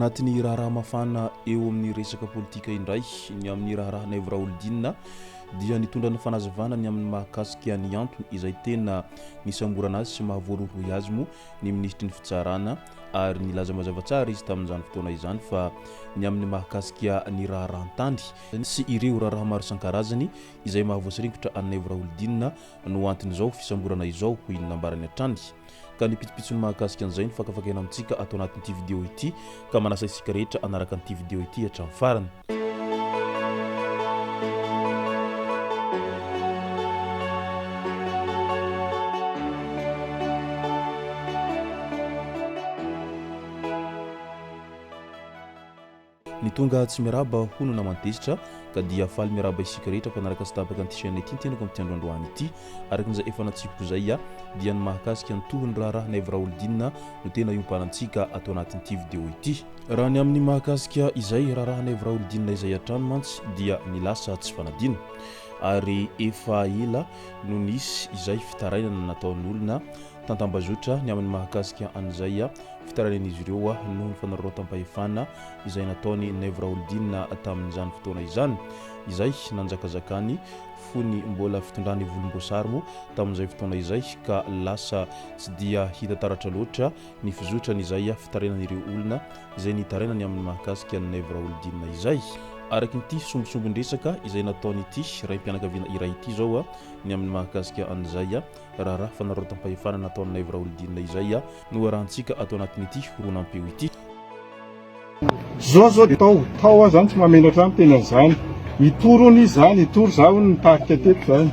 anatin'ny raharaha mafana eo amin'ny resaka politika indray ny amin'ny raharaha Naivo Raholdina dia nitondra ny fanazavana ny amin'ny mahakasika ny antony izay tena nisamborana azy sy mahavoaroy azy moa ny ministry ny fitsarana ary nilaza mazava tsara izy tamin'izany fotoana izany fa ny amin'ny mahakasika ny raharahantany sy ireo raharaha maro isan-karazany izay mahavoatsiringotra any Naivo Raholdina no anton'izao fisamborana izao ho inona ambarany hatrany ka nipitsipitsony mahakasika an'izay ny fakafakena amintsika atao anatin'ity vidéo ity ka manasa isika rehetra anaraka an'ity vidéo ity hatramin'ny farany. Ny tonga tsy miaraba hono na mantesitra ka dia faly miaraba isika rehetra mpanaraka sy tabaka an'ity chaîne ity tenako amin'ity androandroany ity arakan'izay efa natsipiko zay dia ny mahakasika ny tohony raharaha Naivo Raholdina no tena iomparantsika atao anatin'ity vidéo ity. Raha ny amin'ny mahakasika izay raharaha Naivo Raholdina izay hatrany mantsy dia nilasa tsy fanadino ary efa ela no nisy izay fitarainana nataon'olona tantambazotra ny amin'ny mahakasika an'izay fitarainan'izy ireo noho ny fanararaotam-pahefana izay nataony Naivo Raholdina tamin'izany fotoana izany izay nanjakazakany fony mbola fitondrany volomboasary moa tamin'izay fotoana izay ka lasa tsy dia hita taratra loatra ny fizotrany fitarainan'ireo olona izay nitarainany amin'ny mahakasika ny Naivo Raholdina izay. Araky ity sombosombon-dresaka izay nataon'ity raim-pianakaviana iray ity zao ny amin'ny mahakasika an'izay raharaha fanararaotam-pahefana nataon'ny Naivo Raholdina izay no arahantsika atao anatin'ity horonampeo ity. Zao tao zany tsy mamenatra ny tena zany itoro ny zany itoro zaho ny parika teto zany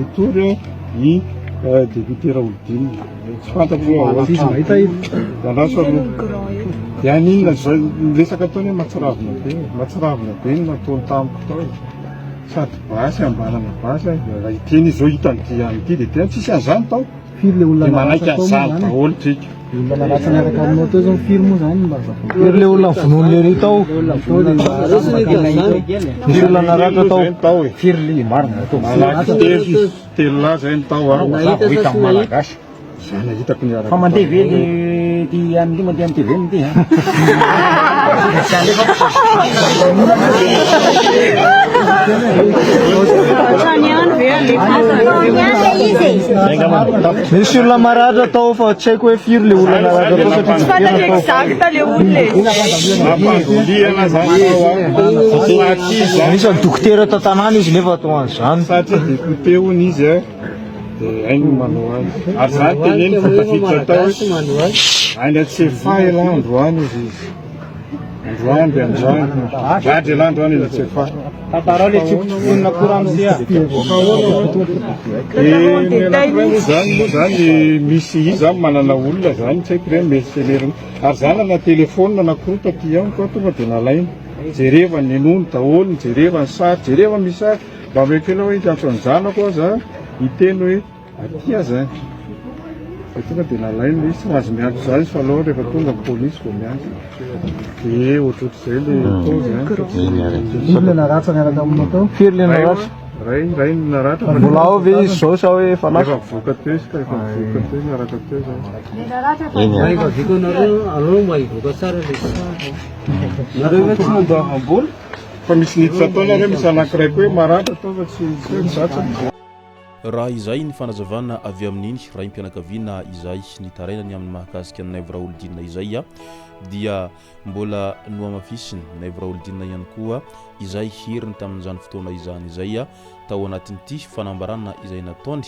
itoro ny député Raholdina tsy fantatro andraso dia ninona resaka ataony matsaravina be ny nataony tamiko tao sady basy ambanana basy iteny izao hitany an'ity dia tena tsisy an'izany tao firy le olona manaiky an'izany daholo tsika olona naratsy miaraka aminao teo zao firy moa zany firy le olona vonoiny le ry tao misy olona naratra tao firy le marina tao telo lahy zay ny tao hita malagasy zany hitako ny fa mandeha ve ty an'ity mandeha amin'ny TV ty misy olona maratra tao fa tsy haiko hoe firy le olona naratra tao misy any dokotera tantanàna izy nefa atao an'izany satria député hony izy ainy manao azy ary zany teneny fa tafiditra tao ainy atsefa ela androany izy androany gadry ela androany izy atsefa tantarao le tsikotsonina korano zany moa zany misy izy zany manana olona zany tsy haiko reny mercenaire ary zany ana telefônina nakorota ty ihany koa tonga dia nalaina jereva ny nono daholo jereva ny sary jereva misy sary mba mekena hoe hitatso an'izanako aza hiteny hoe atya zany fa tonga dia nalaina izy tsy mahazo miantso zany fa aloha rehefa tonga ny polisy vao miantso ohatrohatr'izay le firy le naratra miaraka aminao tao firy le naratra ray ny naratra mbola ao ve izy zao sa hoe efa lasa efa mivoaka teo izy ka efa mivoaka teo miaraka teo zany tsy mandoavam-bola fa misy niditra tao nareo misy anankiray koa hoe maratra tao fa tsy zatra raha izay ny fanazavana avy amin'iny raim-pianakaviana izay nitarainany amin'ny mahakasika ny Naivo Raholdina izay dia mbola noamafisiny Naivo Raholdina ihany koa izay heriny tamin'izany fotoana izany izay tao anatin'ity fanambarana izay nataony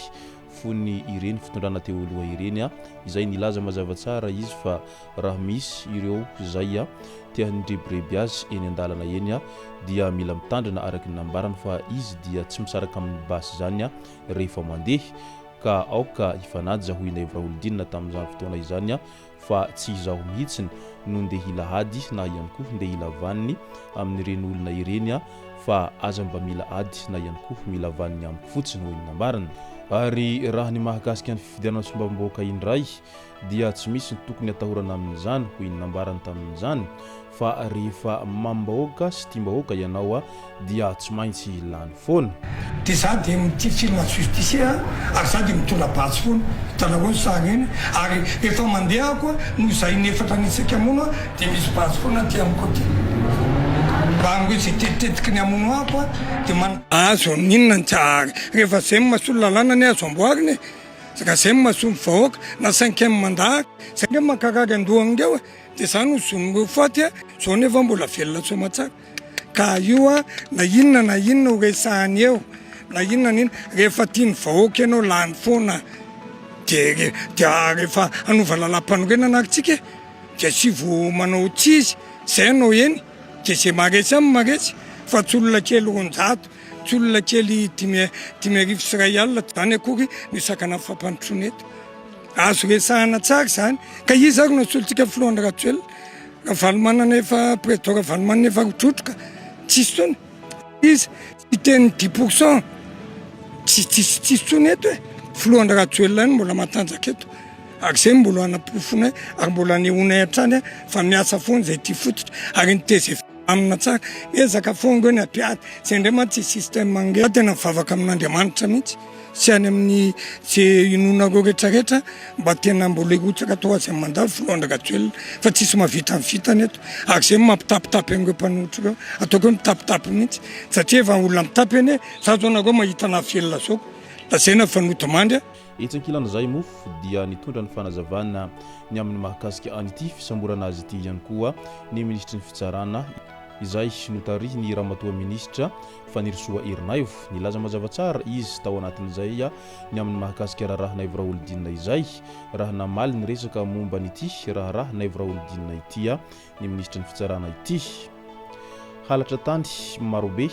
fony ireny fitondrana teo aloha ireny izay nilaza mazava tsara izy fa raha misy ireo izay tia nirebireby azy eny an-dalana eny dia mila mitandrina araky ny nambarany fa izy dia tsy misaraka amin'ny basy zany rehefa mandeha ka aoka ifanaja hoy Naivo Raholdina tamin'izany fotoana izany fa tsy izaho mihitsiny no ndeha hila ady na ihany koa ndeha hila vaniny amin'ireny olona ireny fa aza mba mila ady na ihany koa mila vaniny amiko fotsiny hoy ny nambarany. ary raha ny mahakasika ny fifidianana sombamboaka indray dia tsy misy ny tokony atahorana amin'izany ho inonambarany tamin'izany fa rehefa mambahoaka sy tiambahoaka ianao dia tsy maintsy ilany foana dia za dia mity film justice ary za dia mitondra batsy foana hitanao sary eny ary rehefa mandehako no izay nefatra nitsaka amono dia misy batsy foana ty amiko ty mba zay tetitetiky ny amono ako dia azo ninona ny tsary rehefa zay mahasolo lalàna ny azo amboariny saka zay mahasolo vahoaka na 5e mandaky zay nge makarary andohangeo dia za no zono faty zao nefa mbola velona tsoma tsara ka io na inona ho resahany eo na inona rehefa tiany vahoaka ianao lany foana dia rehefa anova lalam-panorenana arytsika dia sy vo manao tsizy zay anao eny dia zay maresy amin'ny maresy fa tsy olona kely 900 tsy olona kely 10,000 sy 1 alina zany akory nisakana fampanotrona eto azo resahana tsara zany ka izy ary nasolontsika filohandra ratsoelona ravalymanana efa président ravalymanana efa rotrotroka tsisy tsony izy sy teny 10% tsisy tsony eto filohandra ratsoelona any mbola matanjaka eto ary zay mbola anapofona ary mbola anehonay hatrany fa miasa foana zay ty fototra ary nitezay amina tsara ezaka fongo ny apiady zay ndray ma tsy système mange tena mivavaka amin'Andriamanitra mihitsy sy any amin'ny zay inonareo rehetrarehetra mba tena mbola irotsaka atao azy amin'ny mandalo filohandra ratsoelona fa tsisy mavita mivitany eto ary zay mampitapitapy an'ireo mpanohitra reo ataoko hoe mitapitapy mihitsy satria efa olona mitapy eny za zao nareo mahita na velona zao da zay na fanoto mandry etsankilana zay mofo dia nitondra ny fanazavana ny amin'ny mahakasika an'ity fisamborana azy ity ihany koa ny ministry ny fitsarana izay notarihiny ramatoa ministra Fanirisoa Ernaivo nilaza mazava tsara izy tao anatin'izay ny amin'ny mahakasika raha Naivo Raolidinina izay raha namaly ny resaka momba n'ity raha Naivo Raolidinina ity ny ministry ny fitsarana ity halatra tany marobe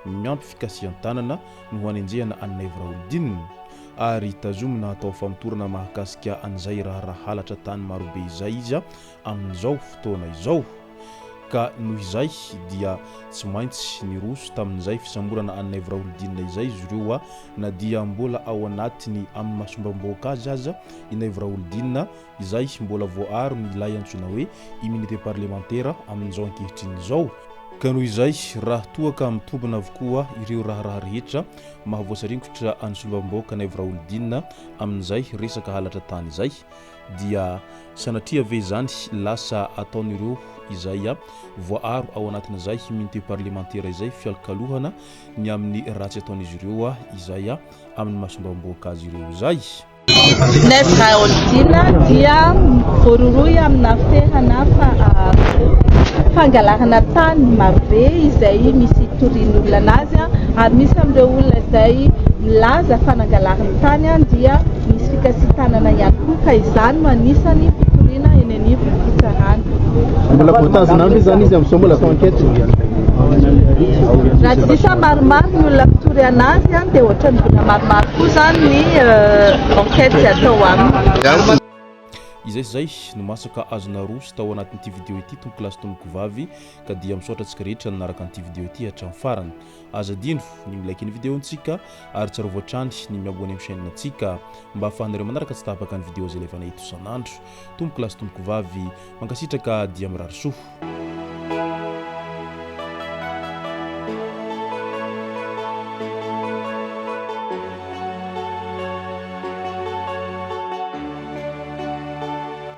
miampy fikasihan-tanana no ho anenjehana an'i Naivo Raolidinina ary tazomina atao famotorana mahakasika an'izay raha halatra tany marobe izay izy amin'izao fotoana izao ka noho izay dia tsy maintsy niroso tamin'izay fisamborana an'i Naivo Raolidinina izay izy ireo na dia mbola ao anatiny amin'ny mahasombamboaka azy aza i Naivo Raolidinina izay mbola voaaro ny ilay antsoina hoe immunité parlementaire amin'izao ankehitriny izao ka noho izay raha toaka mitombina avokoa ireo raha rehetra mahavoasaringotra any sombamboaka Naivo Raolidinina amin'izay resaka halatra tany izay dia sanatria ve zany lasa ataon'ireo izay voaaro ao anatin'izay immunité parlementaire izay fialokalohana ny amin'ny ratsy ataon'izy ireo izay amin'ny mahasombamboaka azy ireo izay Naivo Raolidinina dia voaroroy amina fehana fangalarana tany marobe izay misy torin'olona anazy ary misy amin'ireo olona izay milaza fanangalarana tany dia misy fikasitanana ihany koa ka izany no anisany fitoriana eny anivon'ny fitsarana. Mbola voatazana amby zany izy amin'izao mbola atao ankety raha tsy isa maromaro ny olona mpitory anazy dia ohatrany mbola maromaro koa zany ny enquête atao aminy. izay zay no masaka azona roso tao anatin'ity vidéo ity tompoko lasy tomboko vavy ka dia misaotra antsika rehetra nanaraka an'ity vidéo ity hatramin'ny farany aza dino ny milaiky ny vidéontsika ary tsara voatrany ny miabony amin'ny chaîne antsika mba ahafahanareo manaraka tsy tapaka ny vidéo zay lefa nahita isan'andro tompoko lasy tomboko vavy mankasitraka dia mirary soa